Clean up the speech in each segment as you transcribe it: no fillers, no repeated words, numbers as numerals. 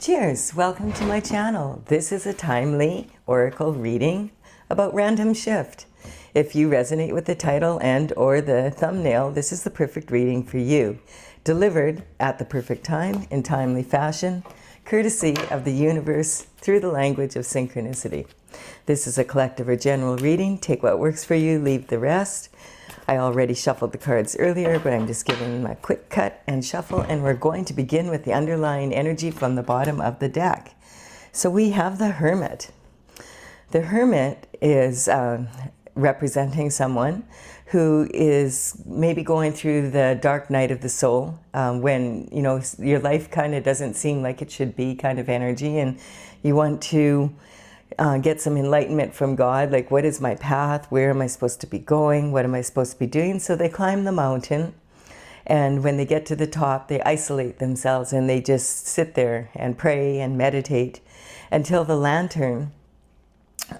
Cheers! Welcome to my channel. This is a timely oracle reading about random shift. If you resonate with the title and or the thumbnail, this is the perfect reading for you. Delivered at the perfect time in timely fashion, courtesy of the universe through the language of synchronicity. This is a collective or general reading. Take what works for you, leave the rest. I already shuffled the cards earlier, but I'm just giving them a quick cut and shuffle, and we're going to begin with the underlying energy from the bottom of the deck. So we have the Hermit. The Hermit is representing someone who is maybe going through the dark night of the soul, when, you know, your life kind of doesn't seem like it should be kind of energy, and you want to get some enlightenment from God, like what is my path, where am I supposed to be going, what am I supposed to be doing? So they climb the mountain, and when they get to the top, they isolate themselves and they just sit there and pray and meditate until the lantern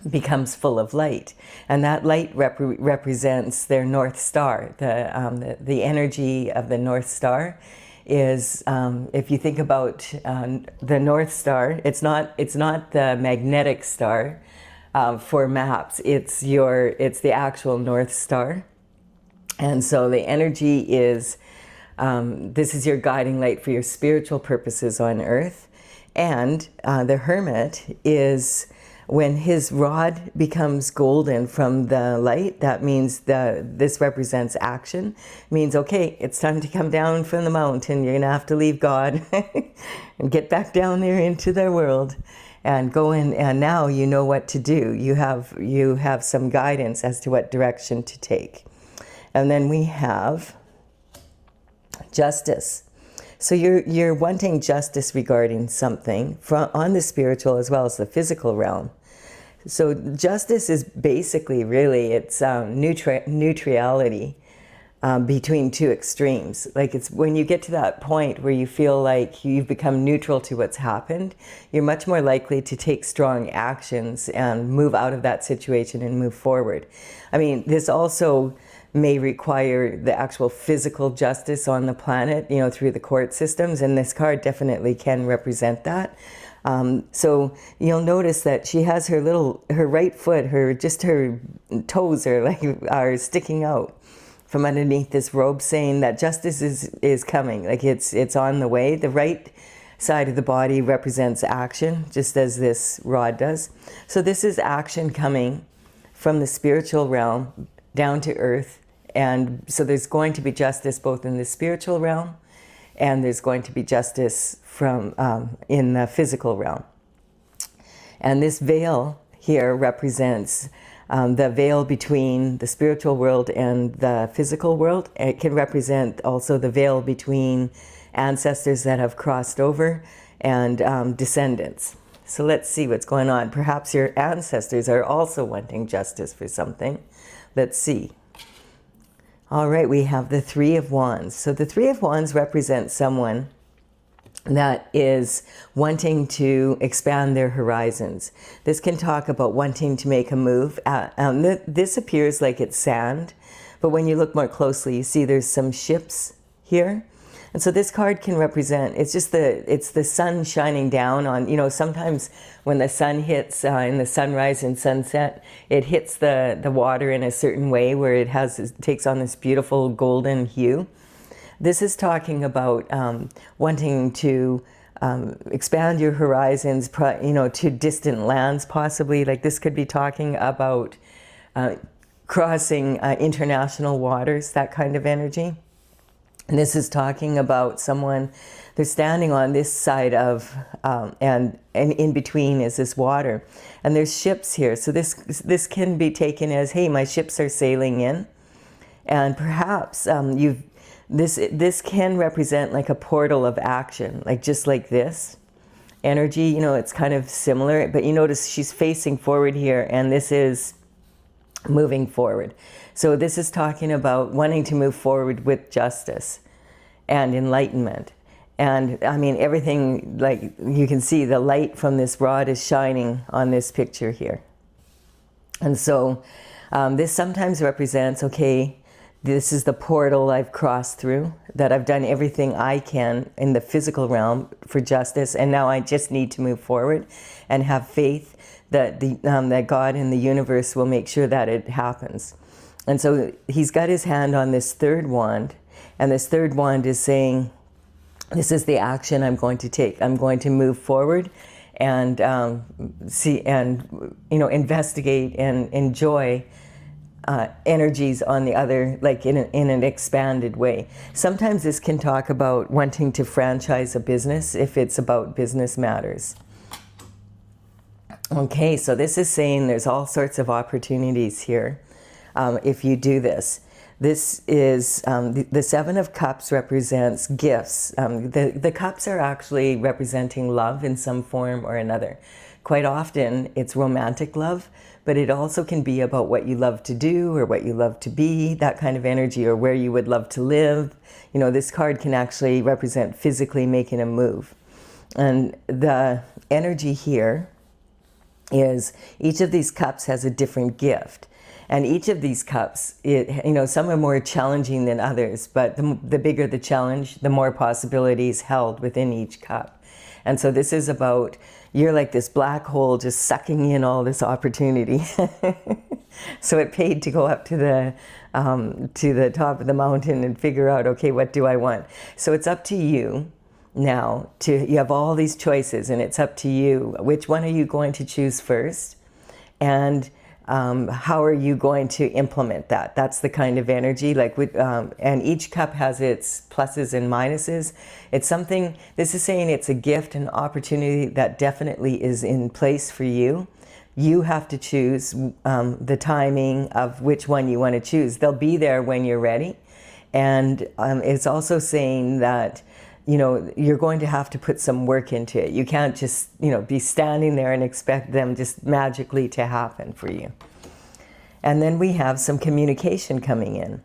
becomes full of light, and that light represents their North Star. The energy of the North Star is, if you think about the North Star, it's not the magnetic star for maps. It's the actual North Star, and so the energy is this is your guiding light for your spiritual purposes on Earth, and the Hermit is, when his rod becomes golden from the light, that means this represents action. It means, okay, it's time to come down from the mountain. You're going to have to leave God and get back down there into their world and go in. And now you know what to do. You have some guidance as to what direction to take. And then we have Justice. So you're wanting justice regarding something on the spiritual as well as the physical realm. So justice is basically, really, it's neutrality between two extremes. Like, it's when you get to that point where you feel like you've become neutral to what's happened, you're much more likely to take strong actions and move out of that situation and move forward. I mean, this also may require the actual physical justice on the planet, you know, through the court systems, and this card definitely can represent that. So you'll notice that she has her right foot, her toes are sticking out from underneath this robe, saying that justice is coming, like it's on the way. The right side of the body represents action, just as this rod does. So this is action coming from the spiritual realm down to earth. And so there's going to be justice both in the spiritual realm, and there's going to be justice from in the physical realm. And this veil here represents the veil between the spiritual world and the physical world. It can represent also the veil between ancestors that have crossed over and descendants. So let's see what's going on. Perhaps your ancestors are also wanting justice for something. Let's see. All right, we have the Three of Wands. So the Three of Wands represents someone that is wanting to expand their horizons. This can talk about wanting to make a move. This appears like it's sand, but when you look more closely, you see there's some ships here. And so this card can represent, it's the sun shining down on, you know, sometimes when the sun hits in the sunrise and sunset, it hits the water in a certain way where it takes on this beautiful golden hue. This is talking about wanting to expand your horizons, you know, to distant lands possibly. Like, this could be talking about crossing international waters, that kind of energy. And this is talking about someone, they're standing on this side of, and in between is this water. And there's ships here. So this can be taken as, hey, my ships are sailing in. And perhaps this can represent like a portal of action, like just like this energy, you know, it's kind of similar. But you notice she's facing forward here, and this is moving forward. So this is talking about wanting to move forward with justice and enlightenment. And I mean, everything, like you can see the light from this rod is shining on this picture here. And so this sometimes represents, okay, This is the portal I've crossed through, that I've done everything I can in the physical realm for justice, and now I just need to move forward and have faith that that God and the universe will make sure that it happens. And so he's got his hand on this third wand, and this third wand is saying, this is the action I'm going to take. I'm going to move forward and investigate and enjoy energies on the other, like in an expanded way. Sometimes this can talk about wanting to franchise a business if it's about business matters. Okay, so this is saying there's all sorts of opportunities here if you do this. This is, the Seven of Cups represents gifts. The cups are actually representing love in some form or another. Quite often it's romantic love, but it also can be about what you love to do or what you love to be, that kind of energy, or where you would love to live. You know, this card can actually represent physically making a move. And the energy here is each of these cups has a different gift. And each of these cups, some are more challenging than others, but the bigger the challenge, the more possibilities held within each cup. And so this is about, you're like this black hole just sucking in all this opportunity. So it paid to go up to the top of the mountain and figure out, okay, what do I want? So it's up to you now. You have all these choices, and it's up to you. Which one are you going to choose first? And how are you going to implement that? That's the kind of energy, and each cup has its pluses and minuses. It's something, this is saying it's a gift and opportunity that definitely is in place for you. You have to choose the timing of which one you want to choose. They'll be there when you're ready. And it's also saying that, you're going to have to put some work into it. You can't just, be standing there and expect them just magically to happen for you. And then we have some communication coming in.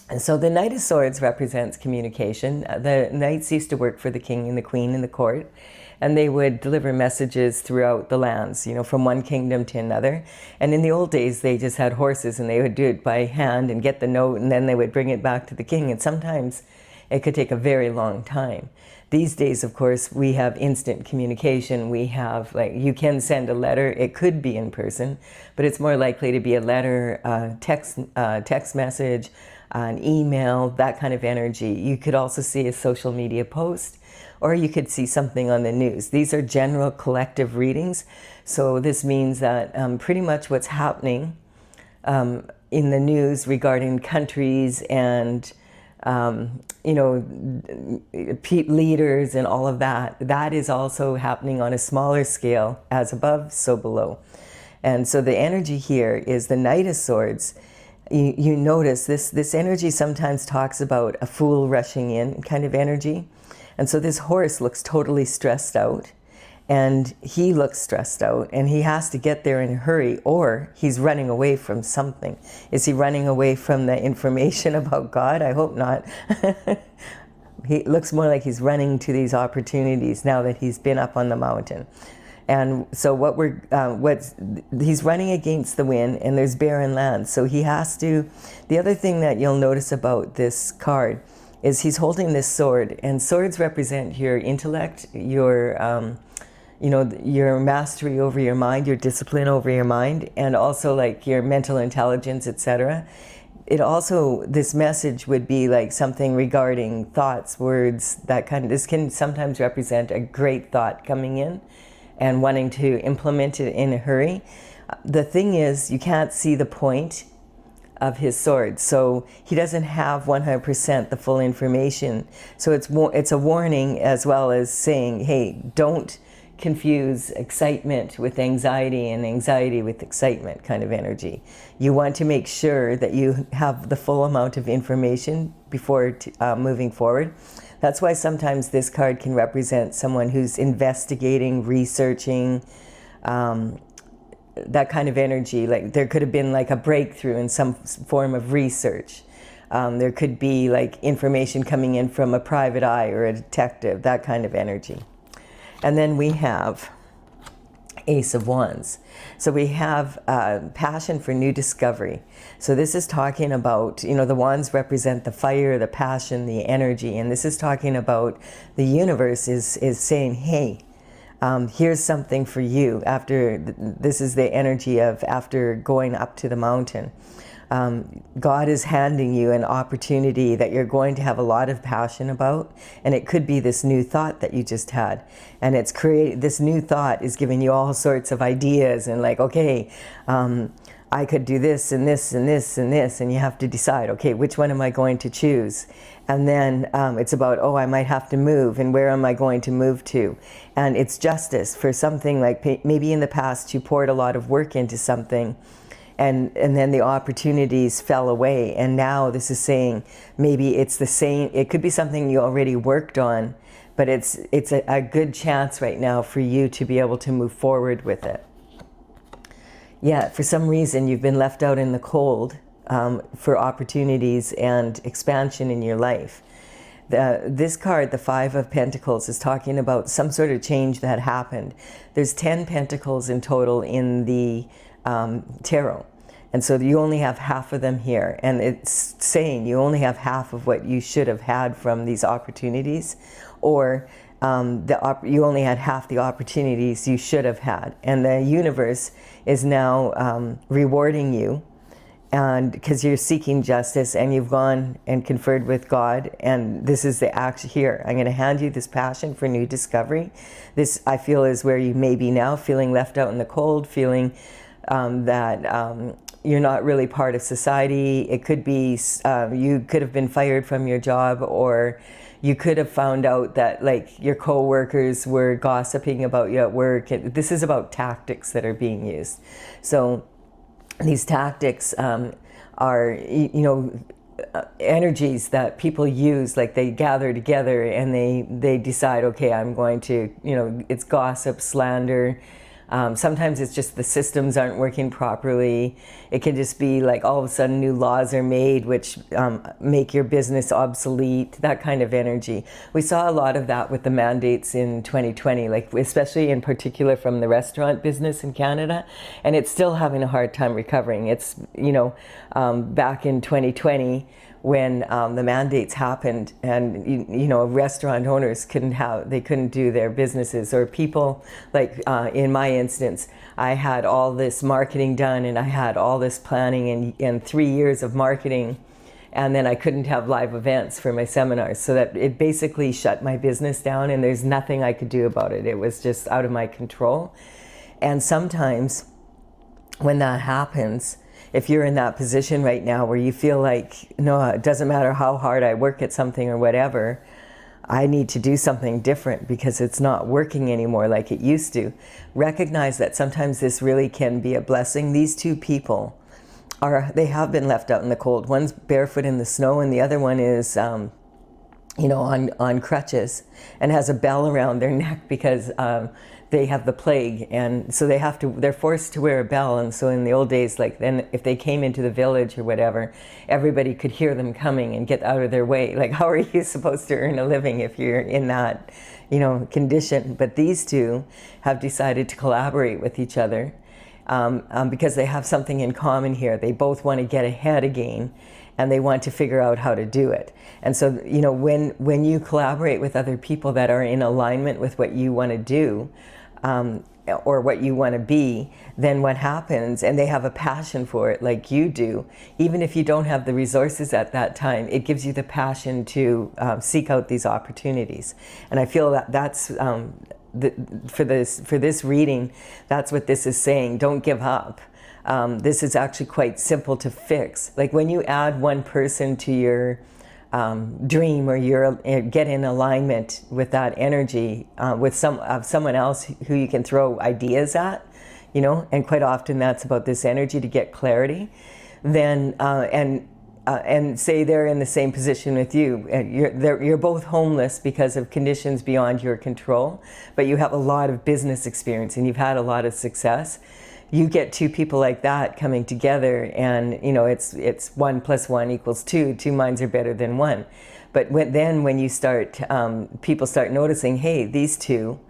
And so the Knight of Swords represents communication. The knights used to work for the king and the queen in the court, and they would deliver messages throughout the lands, from one kingdom to another. And in the old days, they just had horses, and they would do it by hand and get the note, and then they would bring it back to the king. And sometimes it could take a very long time. These days, of course, we have instant communication. We have, you can send a letter. It could be in person, but it's more likely to be a letter, text message, an email, that kind of energy. You could also see a social media post, or you could see something on the news. These are general collective readings. So this means that pretty much what's happening in the news regarding countries and leaders and all of that, that is also happening on a smaller scale, as above, so below. And so the energy here is the Knight of Swords. You notice this energy sometimes talks about a fool rushing in kind of energy. And so this horse looks totally stressed out, and he looks stressed out, and he has to get there in a hurry, or he's running away from something. Is he running away from the information about God? I hope not. He looks more like he's running to these opportunities now that he's been up on the mountain. And so he's running against the wind, and there's barren land. So he has to, the other thing that you'll notice about this card is he's holding this sword, and swords represent your intellect, your mastery over your mind, your discipline over your mind, and also like your mental intelligence, etc. It also, this message would be like something regarding thoughts, words, that kind of, this can sometimes represent a great thought coming in and wanting to implement it in a hurry. The thing is, you can't see the point of his sword, so he doesn't have 100% the full information. So it's a warning, as well as saying, hey, don't confuse excitement with anxiety and anxiety with excitement kind of energy. You want to make sure that you have the full amount of information before moving forward. That's why sometimes this card can represent someone who's investigating, researching, that kind of energy. Like there could have been like a breakthrough in some form of research. There could be like information coming in from a private eye or a detective, that kind of energy. And then we have Ace of Wands. So we have passion for new discovery. So this is talking about, you know, the wands represent the fire, the passion, the energy. And this is talking about the universe is saying, hey, here's something for you. This is the energy of after going up to the mountain. God is handing you an opportunity that you're going to have a lot of passion about, and it could be this new thought that you just had, and this new thought is giving you all sorts of ideas and like, okay, I could do this and this and this and this, and you have to decide, okay, which one am I going to choose? And then it's about, oh, I might have to move, and where am I going to move to? And it's justice for something like maybe in the past you poured a lot of work into something, and then the opportunities fell away, and now this is saying maybe it's the same. It could be something you already worked on, but it's a good chance right now for you to be able to move forward with it. Yeah, for some reason you've been left out in the cold for opportunities and expansion in your life. This card, the Five of Pentacles, is talking about some sort of change that happened. There's 10 pentacles in total in the tarot, and so you only have half of them here, and it's saying you only have half of what you should have had from these opportunities, or you only had half the opportunities you should have had, and the universe is now rewarding you, and because you're seeking justice and you've gone and conferred with God, and this is the action here. I'm going to hand you this passion for new discovery. This, I feel, is where you may be now, feeling left out in the cold, feeling that you're not really part of society. It could be you could have been fired from your job, or you could have found out that like your co-workers were gossiping about you at work. This is about tactics that are being used. So these tactics are, you know, energies that people use, like they gather together and they decide, okay, I'm going to, you know, it's gossip, slander. Sometimes it's just the systems aren't working properly. It can just be like all of a sudden new laws are made which make your business obsolete, that kind of energy. We saw a lot of that with the mandates in 2020, like especially in particular from the restaurant business in Canada, and it's still having a hard time recovering. It's, you know, back in 2020 when the mandates happened, and you know, restaurant owners couldn't do their businesses, or people like in my instance, I had all this marketing done and I had all this planning and 3 years of marketing, and then I couldn't have live events for my seminars, so that it basically shut my business down, and there's nothing I could do about it. It was just out of my control. And sometimes when that happens, if you're in that position right now where you feel like, no, it doesn't matter how hard I work at something or whatever, I need to do something different because it's not working anymore like it used to. Recognize that sometimes this really can be a blessing. These two people they have been left out in the cold. One's barefoot in the snow, and the other one is, you know, on crutches and has a bell around their neck because they have the plague, and so they're forced to wear a bell. And so in the old days, like then if they came into the village or whatever, everybody could hear them coming and get out of their way. Like, how are you supposed to earn a living if you're in that, you know, condition? But these two have decided to collaborate with each other because they have something in common here. They both want to get ahead again, and they want to figure out how to do it. And so, you know, when you collaborate with other people that are in alignment with what you want to do, or what you want to be, then what happens, and they have a passion for it like you do, even if you don't have the resources at that time, it gives you the passion to seek out these opportunities. And I feel that that's for this reading, that's what this is saying. Don't give up. This is actually quite simple to fix. Like when you add one person to your dream, or get in alignment with that energy, with someone else who you can throw ideas at, you know, and quite often that's about this energy to get clarity, then and say they're in the same position with you, and you're both homeless because of conditions beyond your control, but you have a lot of business experience and you've had a lot of success. You get two people like that coming together, and you know, it's 1 + 1 = 2. Two minds are better than one. But when you start, people start noticing, hey, these two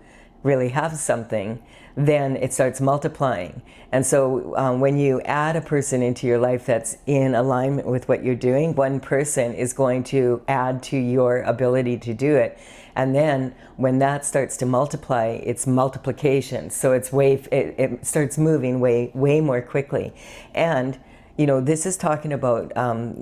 really have something, then it starts multiplying. And so when you add a person into your life that's in alignment with what you're doing, one person is going to add to your ability to do it. And then when that starts to multiply, it's multiplication. So it starts moving way more quickly. And you know, this is talking about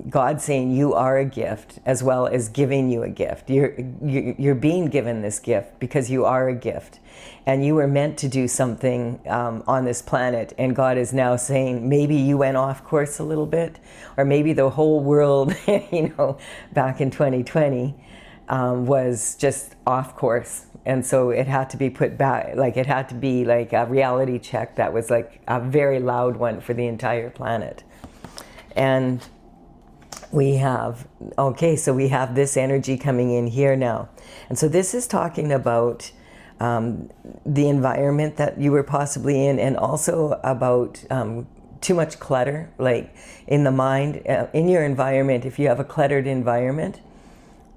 God saying you are a gift, as well as giving you a gift. You're being given this gift because you are a gift, and you were meant to do something on this planet. And God is now saying maybe you went off course a little bit, or maybe the whole world, you know, back in 2020 was just off course. And so it had to be put back, like it had to be like a reality check that was like a very loud one for the entire planet. And we have, okay, so we have this energy coming in here now. And so this is talking about the environment that you were possibly in, and also about too much clutter, like in the mind, in your environment. If you have a cluttered environment,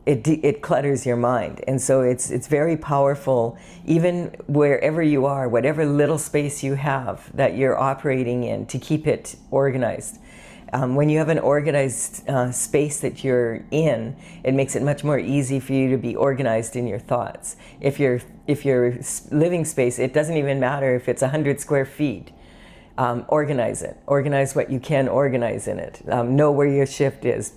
it clutters your mind. And so it's very powerful, even wherever you are, whatever little space you have that you're operating in, to keep it organized. When you have an organized space that you're in, it makes it much more easy for you to be organized in your thoughts. If your living space, it doesn't even matter if it's 100 square feet. Organize it. Organize what you can organize in it. Know where your shift is.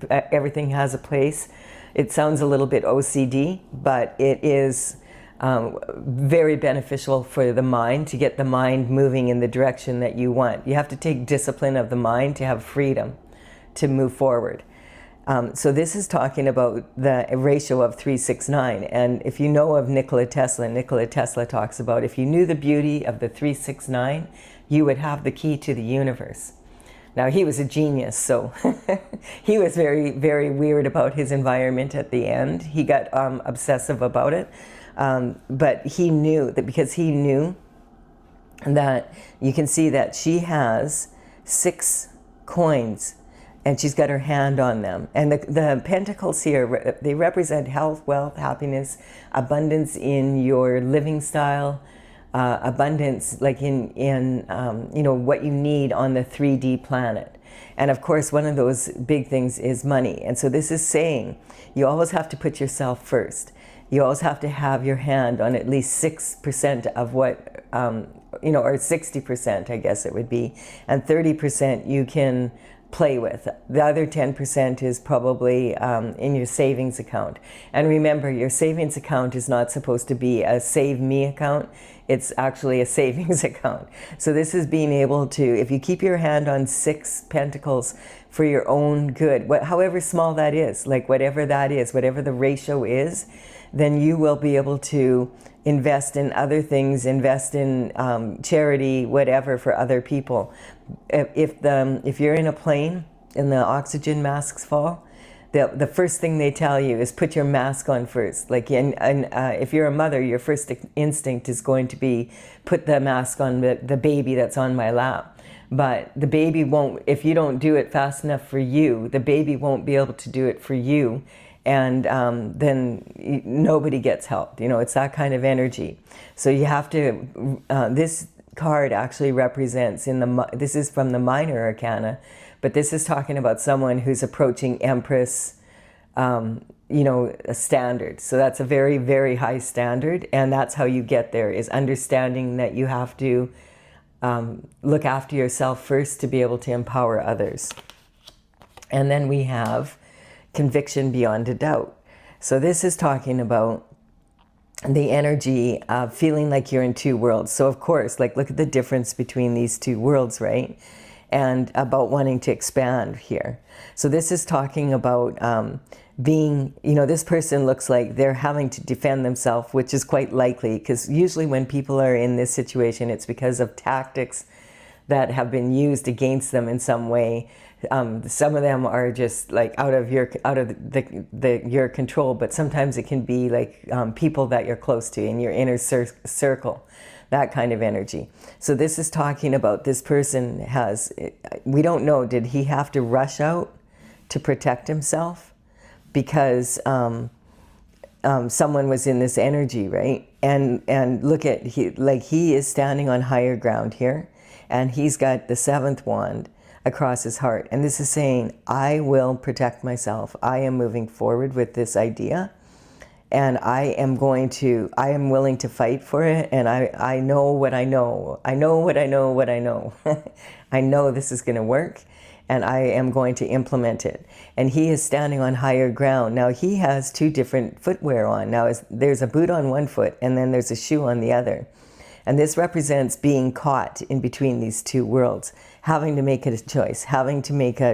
Everything has a place. It sounds a little bit OCD, but it is very beneficial for the mind, to get the mind moving in the direction that you want. You have to take discipline of the mind to have freedom to move forward. So this is talking about the ratio of 369. And if you know of Nikola Tesla talks about, if you knew the beauty of the 369, you would have the key to the universe. Now, he was a genius, so he was very, very weird about his environment at the end. He got obsessive about it. But he knew that, because he knew that you can see that she has 6 coins and she's got her hand on them. And the pentacles here, they represent health, wealth, happiness, abundance in your living style, abundance like in you know, what you need on the 3D planet. And of course, one of those big things is money. And so this is saying you always have to put yourself first. You always have to have your hand on at least 6% of what, you know, or 60%, I guess it would be. And 30% you can play with. The other 10% is probably in your savings account. And remember, your savings account is not supposed to be a save me account. It's actually a savings account. So this is being able to, if you keep your hand on 6 pentacles for your own good, however small that is, like whatever that is, whatever the ratio is, then you will be able to invest in other things, invest in charity, whatever, for other people. If you're in a plane and the oxygen masks fall, the first thing they tell you is put your mask on first. Like, if you're a mother, your first instinct is going to be put the mask on the baby that's on my lap. But the baby won't, if you don't do it fast enough for you, the baby won't be able to do it for you. And then nobody gets helped. You know, it's that kind of energy. So you have to, this card actually represents, this is from the minor arcana, but this is talking about someone who's approaching Empress, you know, a standard. So that's a very, very high standard. And that's how you get there, is understanding that you have to look after yourself first to be able to empower others. And then we have conviction beyond a doubt. So this is talking about the energy of feeling like you're in 2 worlds. So of course, like, look at the difference between these 2 worlds, right? And about wanting to expand here. So this is talking about being, you know, this person looks like they're having to defend themselves, which is quite likely, because usually when people are in this situation, it's because of tactics that have been used against them in some way. Some of them are just like out of your control, but sometimes it can be like people that you're close to in your inner circle, that kind of energy. So this is talking about this person has, we don't know, did he have to rush out to protect himself because someone was in this energy, right? and look at, he is standing on higher ground here, and he's got the seventh wand across his heart. And this is saying, I will protect myself. I am moving forward with this idea, and I am willing to fight for it. And I know what I know. I know what I know what I know. I know this is going to work, and I am going to implement it. And he is standing on higher ground. Now he has two different footwear on. Now there's a boot on one foot, and then there's a shoe on the other. And this represents being caught in between these two worlds, having to make a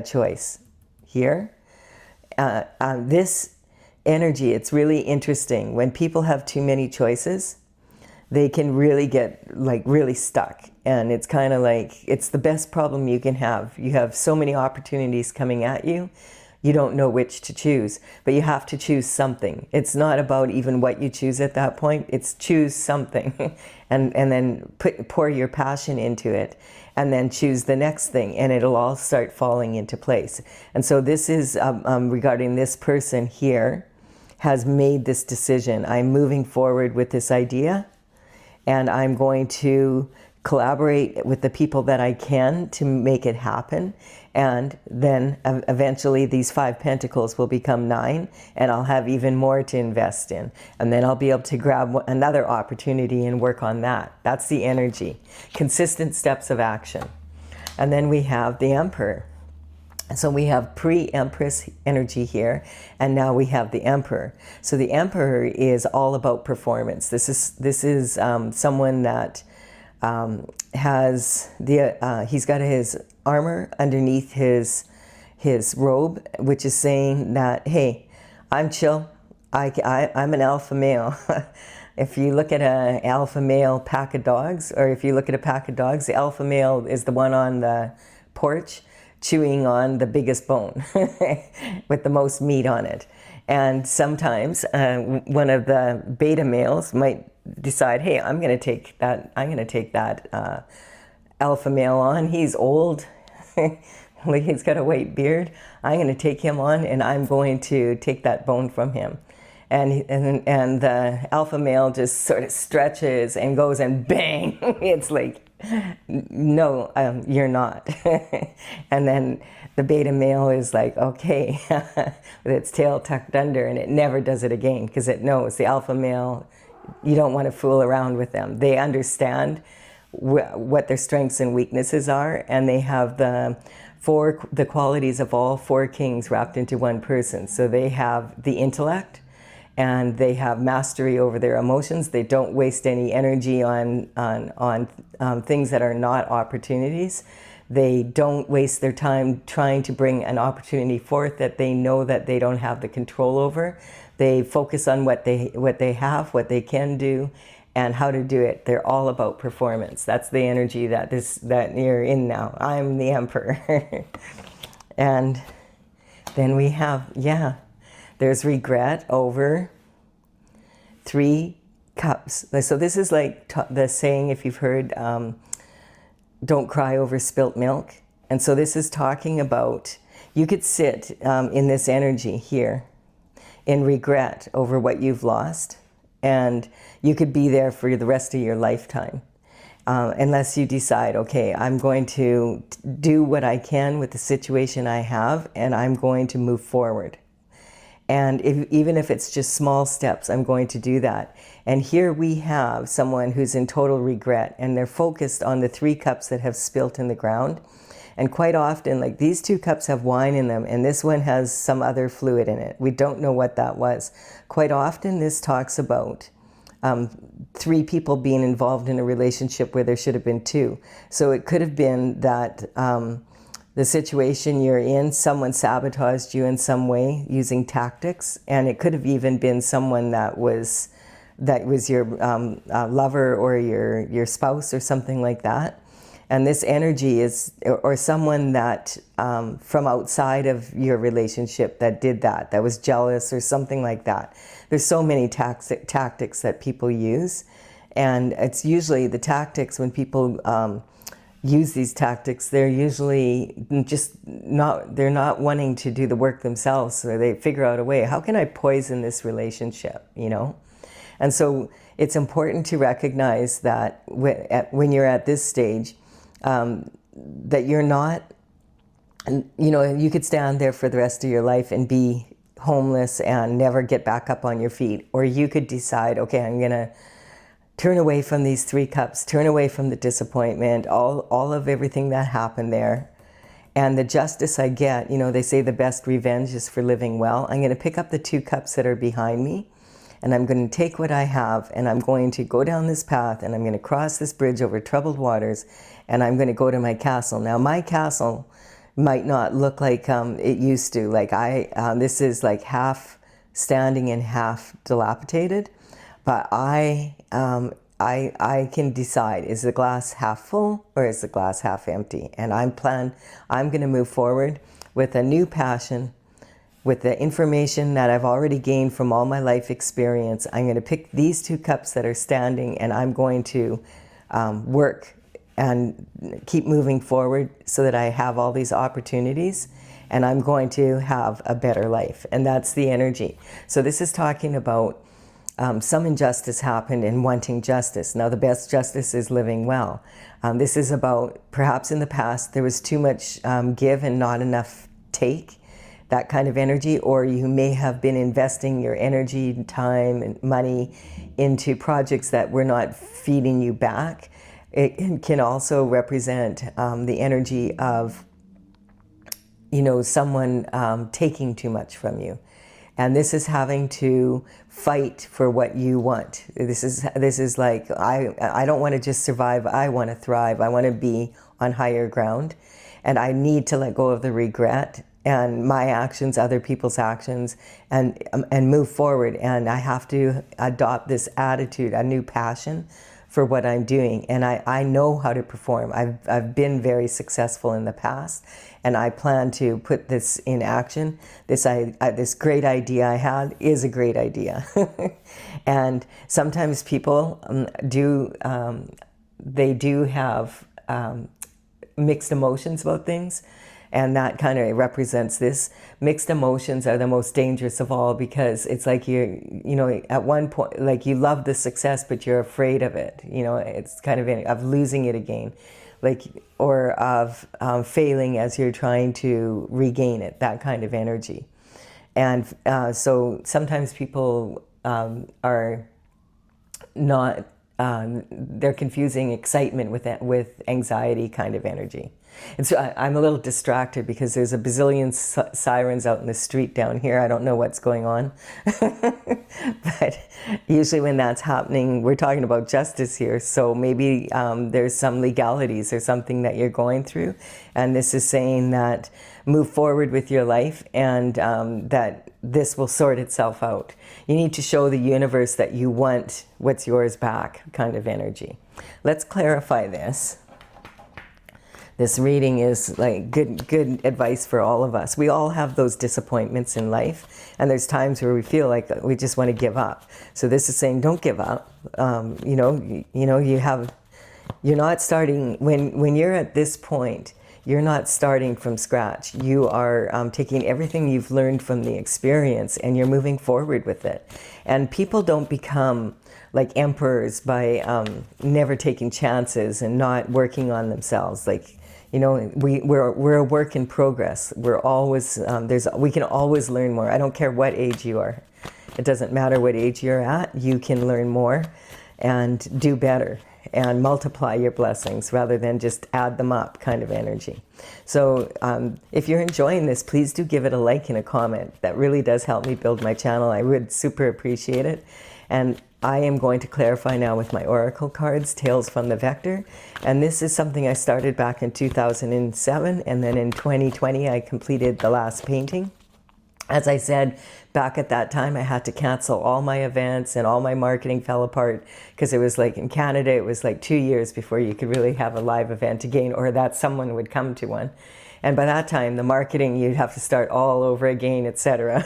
choice here. This energy, it's really interesting. When people have too many choices, they can really get really stuck. And it's kind of like, it's the best problem you can have. You have so many opportunities coming at you. You don't know which to choose, but you have to choose something. It's not about even what you choose at that point. It's choose something and then pour your passion into it, and then choose the next thing, and it'll all start falling into place. And so this is regarding this person here has made this decision. I'm moving forward with this idea, and I'm going to collaborate with the people that I can to make it happen. And then eventually these 5 pentacles will become 9, and I'll have even more to invest in. And then I'll be able to grab another opportunity and work on that. That's the energy. Consistent steps of action. And then we have the Emperor. So we have pre-Empress energy here, and now we have the Emperor. So the Emperor is all about performance. This is someone that he's got his armor underneath his robe, which is saying that, hey, I'm chill. I'm an alpha male. If you look at an alpha male pack of dogs, or if you look at a pack of dogs, the alpha male is the one on the porch chewing on the biggest bone with the most meat on it. And sometimes one of the beta males might decide, hey, I'm going to take that alpha male on. He's old. He's got a white beard. I'm going to take him on, and I'm going to take that bone from him. And the alpha male just sort of stretches and goes, and bang, it's like, no, you're not. And then the beta male is like, okay, with its tail tucked under, and it never does it again, because it knows the alpha male, you don't want to fool around with them. They understand what their strengths and weaknesses are, and they have the qualities of all 4 kings wrapped into one person. So they have the intellect, and they have mastery over their emotions. They don't waste any energy on things that are not opportunities. They don't waste their time trying to bring an opportunity forth that they know that they don't have the control over. They focus on what they have, what they can do, and how to do it. They're all about performance. That's the energy that you're in now. I'm the Emperor. And then we have, there's regret over 3 cups. So this is like the saying, if you've heard, don't cry over spilt milk. And so this is talking about, you could sit in this energy here in regret over what you've lost, and you could be there for the rest of your lifetime. Unless you decide, okay, I'm going to do what I can with the situation I have, and I'm going to move forward. And even if it's just small steps, I'm going to do that. And here we have someone who's in total regret, and they're focused on the 3 cups that have spilt in the ground. And quite often, like, these 2 cups have wine in them, and this one has some other fluid in it. We don't know what that was. Quite often, this talks about 3 people being involved in a relationship where there should have been 2. So it could have been that the situation you're in, someone sabotaged you in some way using tactics, and it could have even been someone that was your lover or your spouse or something like that. And this energy is, or someone that from outside of your relationship that did that was jealous or something like that. There's so many tactics that people use, and it's usually the tactics when people use these tactics, they're usually they're not wanting to do the work themselves, so they figure out a way, how can I poison this relationship, you know? And so it's important to recognize that when you're at this stage, that you're not, you could stand there for the rest of your life and be homeless and never get back up on your feet. Or you could decide, okay, I'm going to turn away from these 3 cups, turn away from the disappointment, all of everything that happened there. And the justice I get, they say the best revenge is for living well. I'm going to pick up the 2 cups that are behind me, and I'm going to take what I have, and I'm going to go down this path, and I'm going to cross this bridge over troubled waters, and I'm going to go to my castle. Now, my castle might not look like it used to. Like this is like half standing and half dilapidated, but I can decide, is the glass half full or is the glass half empty? And I'm going to move forward with a new passion, with the information that I've already gained from all my life experience. I'm going to pick these 2 cups that are standing, and I'm going to work and keep moving forward so that I have all these opportunities, and I'm going to have a better life. And that's the energy. So this is talking about some injustice happened and wanting justice. Now, the best justice is living well. This is about, perhaps in the past, there was too much give and not enough take, that kind of energy, or you may have been investing your energy, time, and money into projects that were not feeding you back. It can also represent the energy of, someone taking too much from you. And this is having to fight for what you want. This is like, I don't want to just survive, I want to thrive. I want to be on higher ground. And I need to let go of the regret and my actions, other people's actions, and move forward. And I have to adopt this attitude, a new passion for what I'm doing. And I know how to perform. I've been very successful in the past, and I plan to put this in action. This great idea I had is a great idea. And sometimes people do have mixed emotions about things. And that kind of represents this. Mixed emotions are the most dangerous of all, because it's like at one point, like you love the success, but you're afraid of it. It's kind of losing it again, or of failing as you're trying to regain it, that kind of energy. And so sometimes people are not, they're confusing excitement with anxiety kind of energy. And so I'm a little distracted because there's a bazillion sirens out in the street down here. I don't know what's going on. But usually when that's happening, we're talking about justice here. So maybe there's some legalities or something that you're going through. And this is saying that move forward with your life, and that this will sort itself out. You need to show the universe that you want what's yours back, kind of energy. Let's clarify this. This reading is like good advice for all of us. We all have those disappointments in life, and there's times where we feel like we just want to give up. So this is saying, don't give up. You're not starting when you're at this point. You're not starting from scratch. You are taking everything you've learned from the experience, and you're moving forward with it. And people don't become like emperors by never taking chances and not working on themselves. We're a work in progress. We're always we can always learn more. I don't care what age you are. It doesn't matter what age you're at. You can learn more and do better and multiply your blessings rather than just add them up, kind of energy. So if you're enjoying this, please do give it a like and a comment. That really does help me build my channel. I would super appreciate it. And I am going to clarify now with my oracle cards, Tales from the Vector. And this is something I started back in 2007, and then in 2020 I completed the last painting. As I said, back at that time I had to cancel all my events, and all my marketing fell apart, because it was like in Canada it was like 2 years before you could really have a live event again, or that someone would come to one. And by that time, the marketing, you'd have to start all over again, etc.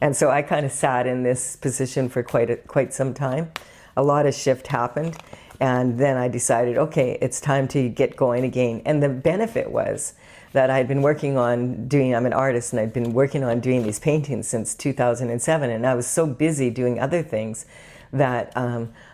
And so I kind of sat in this position for quite some time. A lot of shift happened. And then I decided, okay, it's time to get going again. And the benefit was that I'd been working on doing, I'm an artist, and I'd been working on doing these paintings since 2007. And I was so busy doing other things that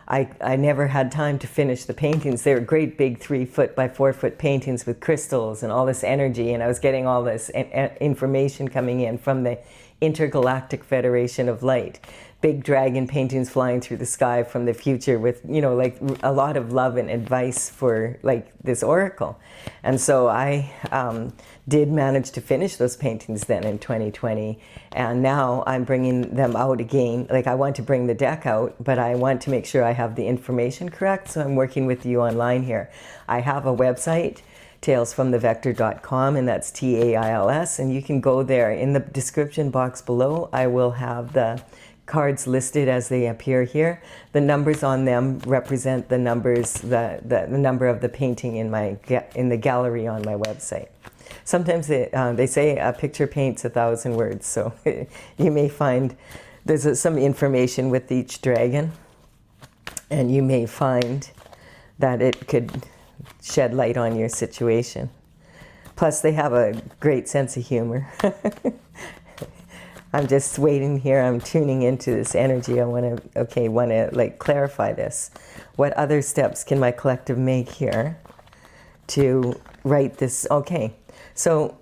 I never had time to finish the paintings. They were great big 3-foot by 4-foot paintings with crystals and all this energy, and I was getting all this information coming in from the Intergalactic Federation of Light. Big dragon paintings flying through the sky from the future with, you know, like a lot of love and advice for like this oracle. And so I did manage to finish those paintings then in 2020. And now I'm bringing them out again. Like I want to bring the deck out, but I want to make sure I have the information correct. So I'm working with you online here. I have a website, tailsfromthevector.com, and that's TAILS. And you can go there. In the description box below, I will have the cards listed as they appear here. The numbers on them represent the numbers, the number of the painting in the gallery on my website. Sometimes they say a picture paints 1,000 words, so you may find there's some information with each dragon, and you may find that it could shed light on your situation. Plus, they have a great sense of humor. I'm just waiting here. I'm tuning into this energy. I want to like clarify this. What other steps can my collective make here to write this? Okay, so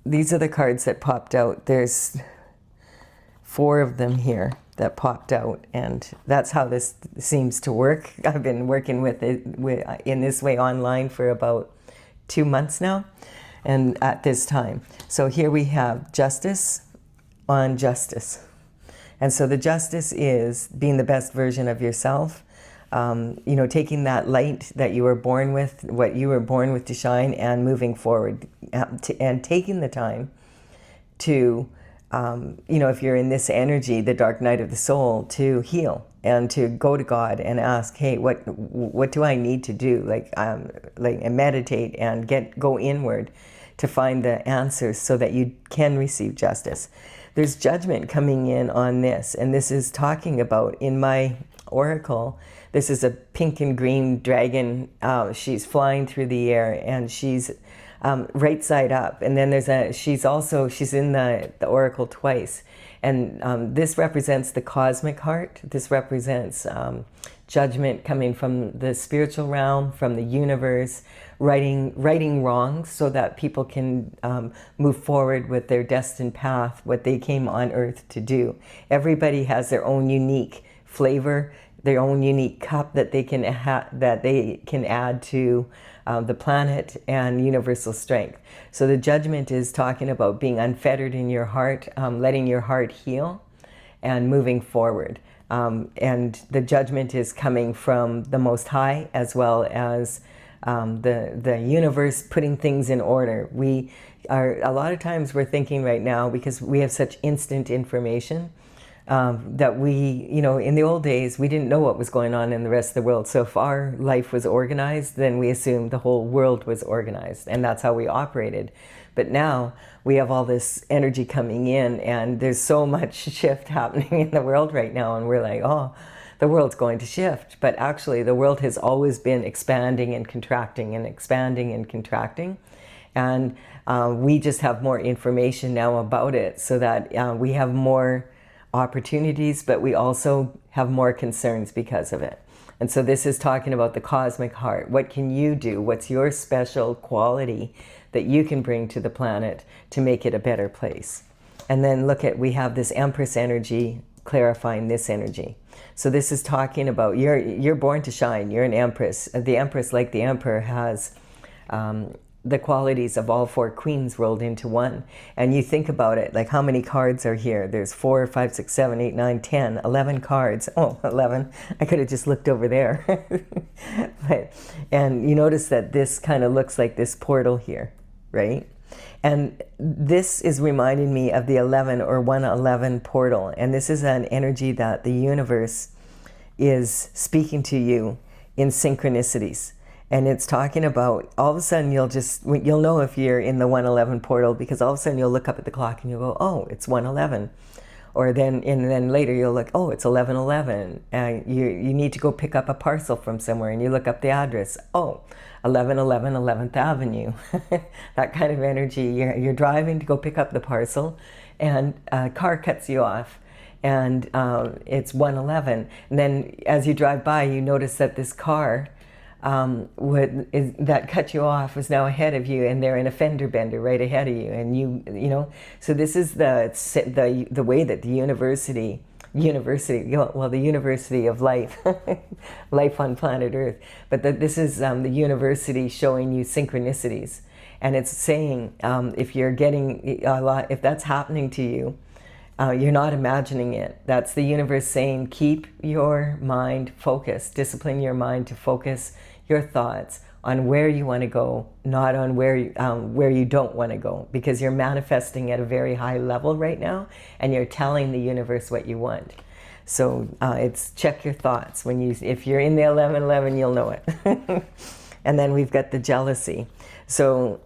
these are the cards that popped out. There's 4 of them here that popped out, and that's how this seems to work. I've been working with it in this way online for about 2 months now. And at this time. So here we have justice on justice. And so the justice is being the best version of yourself, you know, taking that light that you were born with, what you were born with to shine, and moving forward, and taking the time to, you know, if you're in this energy, the dark night of the soul, to heal and to go to God and ask, hey, what do I need to do? Like and meditate and go inward to find the answers so that you can receive justice. There's judgment coming in on this, and this is talking about, in my oracle, this is a pink and green dragon. She's flying through the air, and she's right side up. And then she's in the oracle twice. And this represents the cosmic heart. This represents judgment coming from the spiritual realm, from the universe, righting wrongs so that people can move forward with their destined path, what they came on earth to do. Everybody has their own unique flavor, their own unique cup that they can add to the planet and universal strength. So the judgment is talking about being unfettered in your heart, letting your heart heal and moving forward. And the judgment is coming from the Most High, as well as the universe putting things in order. A lot of times we're thinking right now, because we have such instant information, that you know, in the old days, we didn't know what was going on in the rest of the world. So if our life was organized, then we assumed the whole world was organized, and that's how we operated. But now we have all this energy coming in, and there's so much shift happening in the world right now, and we're like, oh, the world's going to shift. But actually, the world has always been expanding and contracting and expanding and contracting. And we just have more information now about it, so that we have more opportunities, but we also have more concerns because of it. And so this is talking about the cosmic heart. What can you do? What's your special quality that you can bring to the planet to make it a better place? And then we have this Empress energy clarifying this energy. So this is talking about you're born to shine. You're an Empress. The Empress, like the Emperor, has the qualities of all 4 queens rolled into one. And you think about it, like how many cards are here? There's 4, 5, 6, 7, 8, 9, 10, 11 cards. Oh, 11. I could have just looked over there. And you notice that this kind of looks like this portal here, right? And this is reminding me of the 11 or 111 portal. And this is an energy that the universe is speaking to you in synchronicities. And it's talking about, all of a sudden you'll know if you're in the 111 portal, because all of a sudden you'll look up at the clock and you'll go, oh, it's 111. Or then later you'll look, oh, it's 11:11. You need to go pick up a parcel from somewhere, and you look up the address. Oh, 1111 11th Avenue. That kind of energy. You're driving to go pick up the parcel, and a car cuts you off. and it's 111. And then as you drive by, you notice that this car that cut you off is now ahead of you, and they're in a fender bender right ahead of you, and you know. So this is the way that the university, well, the university of life, life on planet Earth, but this is the university showing you synchronicities, and it's saying if you're getting a lot, if that's happening to you, you're not imagining it. That's the universe saying, keep your mind focused, discipline your mind to focus your thoughts on where you want to go, not on where you don't want to go, because you're manifesting at a very high level right now, and you're telling the universe what you want. So it's check your thoughts. If you're in the 1111, you'll know it. And then we've got the jealousy. So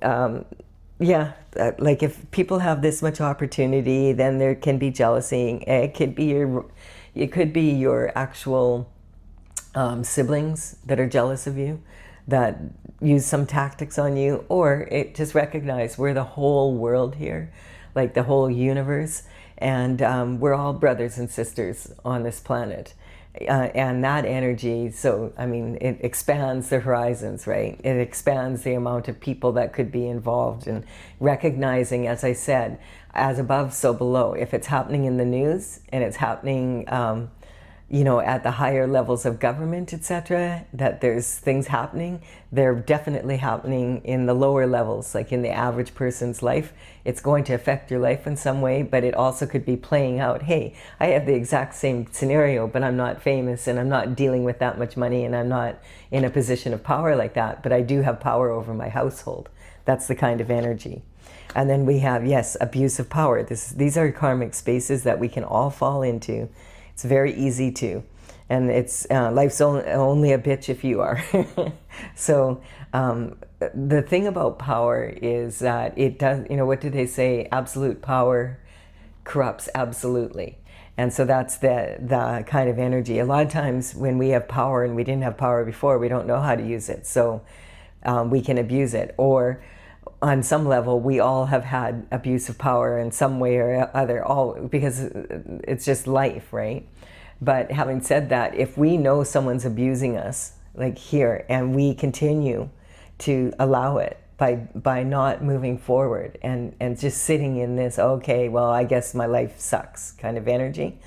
yeah, like if people have this much opportunity, then there can be jealousy. It could be your actual siblings that are jealous of you, that use some tactics on you, or just recognize we're the whole world here, like the whole universe, and we're all brothers and sisters on this planet. And that energy, so I mean, it expands the horizons, right? It expands the amount of people that could be involved, and recognizing, as I said, as above, so below. If it's happening in the news, and it's happening you know, at the higher levels of government, etc., that there's things happening, they're definitely happening in the lower levels, like in the average person's life. It's going to affect your life in some way, but it also could be playing out, hey, I have the exact same scenario, but I'm not famous, and I'm not dealing with that much money, and I'm not in a position of power like that, but I do have power over my household. That's the kind of energy. And then we have, yes, abuse of power. These are karmic spaces that we can all fall into. It's very easy to, and it's life's only a bitch if you are. So the thing about power is that it does, you know, what do they say? Absolute power corrupts absolutely. And so that's the kind of energy. A lot of times when we have power and we didn't have power before, we don't know how to use it. So we can abuse it. Or on some level, we all have had abuse of power in some way or other, because it's just life, right? But having said that, if we know someone's abusing us, like here, and we continue to allow it by not moving forward and just sitting in this, okay, well, I guess my life sucks kind of energy,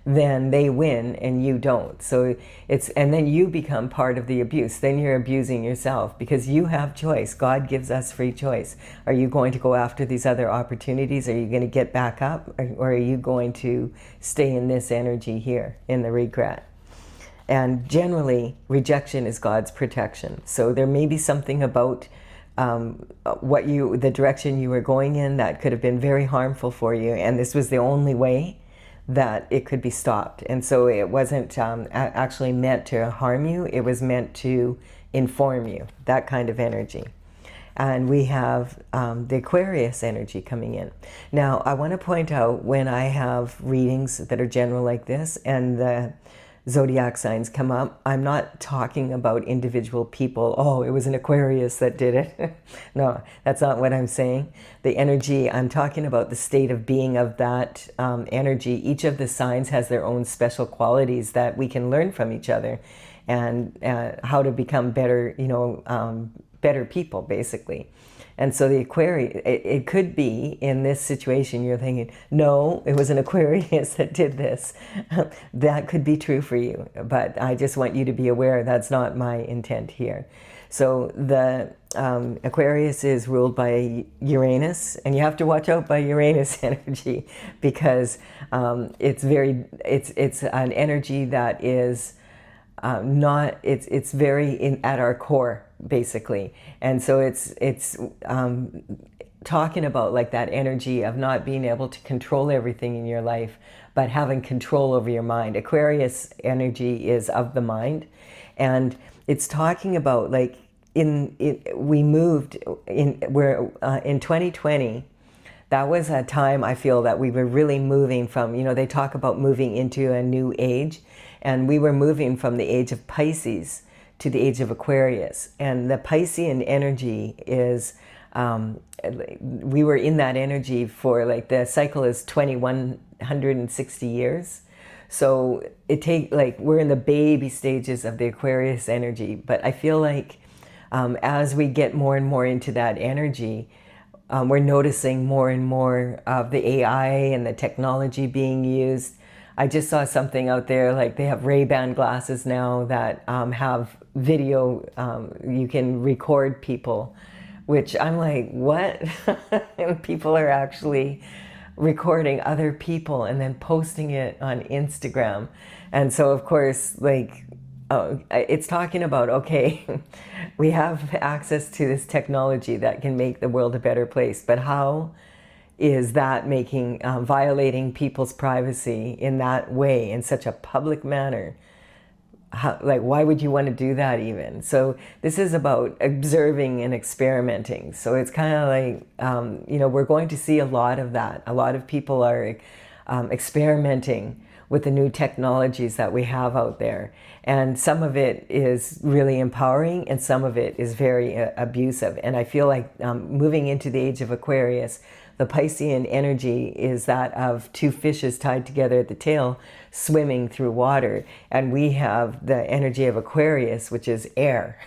then they win and you don't. So and then you become part of the abuse. Then you're abusing yourself, because you have choice. God gives us free choice. Are you going to go after these other opportunities? Are you going to get back up? Or are you going to stay in this energy here, in the regret? And generally, rejection is God's protection. So there may be something about the direction you were going in that could have been very harmful for you, and this was the only way that it could be stopped. And so it wasn't actually meant to harm you, it was meant to inform you, that kind of energy. And we have the Aquarius energy coming in. Now, I want to point out, when I have readings that are general like this and the zodiac signs come up, I'm not talking about individual people. Oh, it was an Aquarius that did it. No, that's not what I'm saying. The energy, I'm talking about the state of being of that energy. Each of the signs has their own special qualities that we can learn from each other, and how to become better, you know, better people, basically. And so the Aquarius, it could be in this situation, you're thinking, no, it was an Aquarius that did this. That could be true for you, but I just want you to be aware that's not my intent here. So the Aquarius is ruled by Uranus, and you have to watch out by Uranus energy, because it's an energy that is it's very at our core, basically. And so it's talking about like that energy of not being able to control everything in your life, but having control over your mind. Aquarius energy is of the mind, and it's talking about like we moved in 2020. That was a time, I feel, that we were really moving from, you know, they talk about moving into a new age, and we were moving from the age of Pisces to the age of Aquarius. And the Piscean energy is, we were in that energy for, like, the cycle is 21 160 years. So we're in the baby stages of the Aquarius energy, but I feel like as we get more and more into that energy, we're noticing more and more of the AI and the technology being used. I just saw something out there, like they have Ray-Ban glasses now that have video, you can record people, which I'm like, what? And people are actually recording other people and then posting it on Instagram. And so of course, like, it's talking about, okay, we have access to this technology that can make the world a better place, but how is that making, violating people's privacy in that way, in such a public manner? Like, why would you want to do that even? So this is about observing and experimenting. So it's kind of like, you know, we're going to see a lot of that. A lot of people are experimenting with the new technologies that we have out there. And some of it is really empowering and some of it is very abusive. And I feel like moving into the age of Aquarius, the Piscean energy is that of two fishes tied together at the tail, swimming through water. And we have the energy of Aquarius, which is air.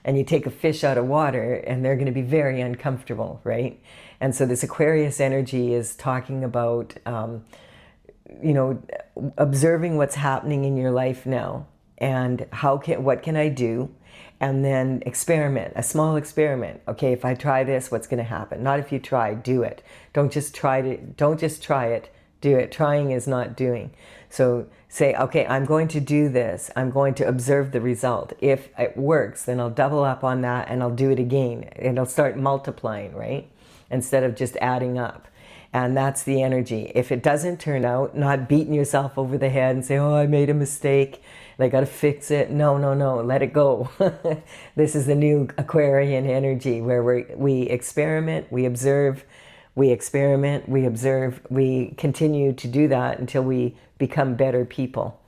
And you take a fish out of water and they're going to be very uncomfortable, right? And so this Aquarius energy is talking about, you know, observing what's happening in your life now and what can I do? And then experiment, a small experiment. Okay, if I try this, what's going to happen? Not if you try, do it. Don't just try it, do it. Trying is not doing. So say, okay, I'm going to do this. I'm going to observe the result. If it works, then I'll double up on that and I'll do it again. It'll start multiplying, right? Instead of just adding up. And that's the energy. If it doesn't turn out, not beating yourself over the head and say, oh, I made a mistake, I got to fix it. No, let it go. This is the new Aquarian energy where we experiment, we observe, we experiment, we observe, we continue to do that until we become better people.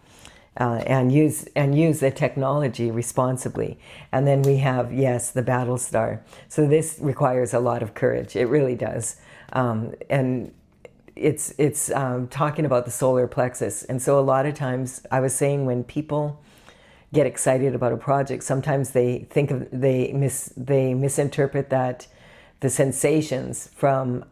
And use the technology responsibly. And then we have, yes, the battle star. So this requires a lot of courage. It really does. And it's talking about the solar plexus. And so a lot of times, I was saying, when people get excited about a project, sometimes they misinterpret that the sensations from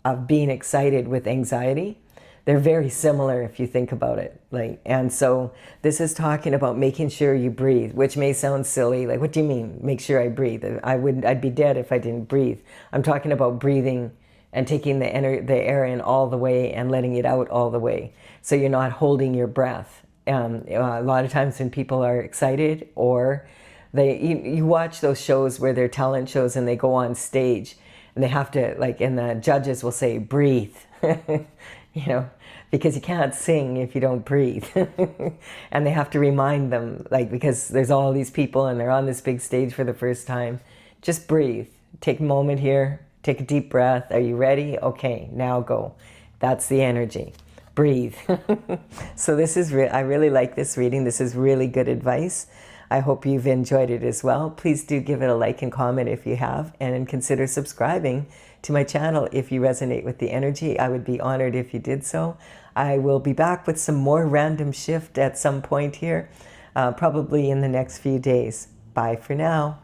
of being excited with anxiety. They're very similar if you think about it. And so this is talking about making sure you breathe, which may sound silly. Like, what do you mean, make sure I breathe? I'd be dead if I didn't breathe. I'm talking about breathing and taking the air in all the way and letting it out all the way. So you're not holding your breath. A lot of times when people are excited, or you watch those shows where they're talent shows and they go on stage and they have to, and the judges will say, breathe. You know, because you can't sing if you don't breathe. And they have to remind them, because there's all these people and they're on this big stage for the first time, just breathe. Take a moment here, take a deep breath. Are you ready? Okay, now go. That's the energy. Breathe. So this is, I really like this reading. This is really good advice. I hope you've enjoyed it as well. Please do give it a like and comment if you have, and consider subscribing to my channel if you resonate with the energy. I would be honored if you did so. I will be back with some more random shift at some point here, probably in the next few days. Bye for now.